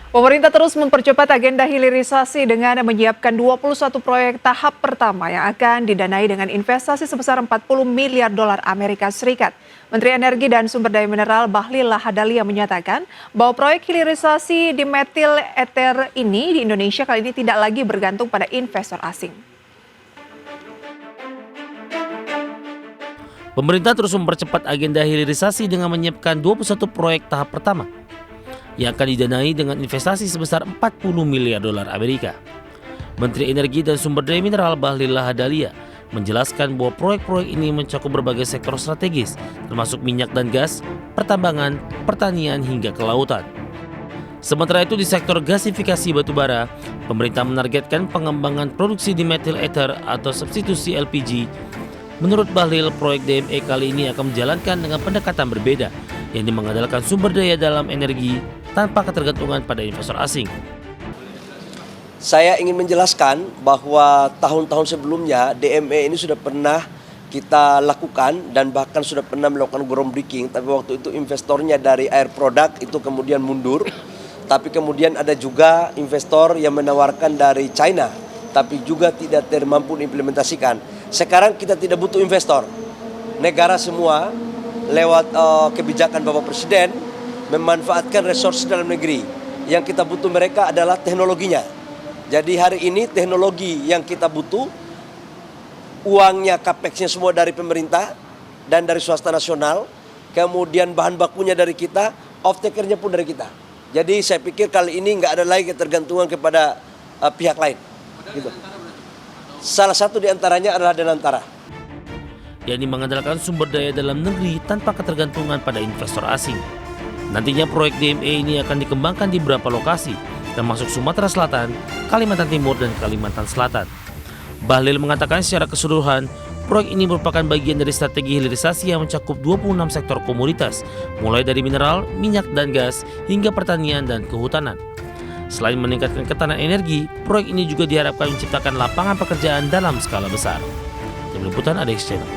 Pemerintah terus mempercepat agenda hilirisasi dengan menyiapkan 21 proyek tahap pertama yang akan didanai dengan investasi sebesar 40 miliar dolar Amerika Serikat. Menteri Energi dan Sumber Daya Mineral Bahlil Lahadalia menyatakan bahwa proyek hilirisasi dimetil ether ini di Indonesia kali ini tidak lagi bergantung pada investor asing. Pemerintah terus mempercepat agenda hilirisasi dengan menyiapkan 21 proyek tahap pertama yang akan didanai dengan investasi sebesar 40 miliar dolar Amerika. Menteri Energi dan Sumber Daya Mineral Bahlil Lahadalia menjelaskan bahwa proyek-proyek ini mencakup berbagai sektor strategis, termasuk minyak dan gas, pertambangan, pertanian hingga kelautan. Sementara itu di sektor gasifikasi batubara, pemerintah menargetkan pengembangan produksi dimethyl ether atau substitusi LPG. Menurut Bahlil, proyek DME kali ini akan menjalankan dengan pendekatan berbeda, yakni mengandalkan sumber daya dalam energi tanpa ketergantungan pada investor asing. Saya ingin menjelaskan bahwa tahun-tahun sebelumnya DME ini sudah pernah kita lakukan dan bahkan sudah pernah melakukan groundbreaking, tapi waktu itu investornya dari air product itu kemudian mundur. Tapi kemudian ada juga investor yang menawarkan dari China, tapi juga tidak mampu diimplementasikan. Sekarang kita tidak butuh investor. Negara semua lewat kebijakan Bapak Presiden memanfaatkan resource dalam negeri. Yang kita butuh mereka adalah teknologinya. Jadi hari ini teknologi yang kita butuh, uangnya, capex-nya semua dari pemerintah dan dari swasta nasional, kemudian bahan bakunya dari kita, off-taker-nya pun dari kita. Jadi saya pikir kali ini nggak ada lagi ketergantungan kepada pihak lain. Gitu. Salah satu di antaranya adalah Danantara, yakni mengandalkan sumber daya dalam negeri tanpa ketergantungan pada investor asing. Nantinya proyek DME ini akan dikembangkan di beberapa lokasi, termasuk Sumatera Selatan, Kalimantan Timur, dan Kalimantan Selatan. Bahlil mengatakan secara keseluruhan, proyek ini merupakan bagian dari strategi hilirisasi yang mencakup 26 sektor komoditas, mulai dari mineral, minyak dan gas, hingga pertanian dan kehutanan. Selain meningkatkan ketahanan energi, proyek ini juga diharapkan menciptakan lapangan pekerjaan dalam skala besar. Tim Liputan ADX Channel.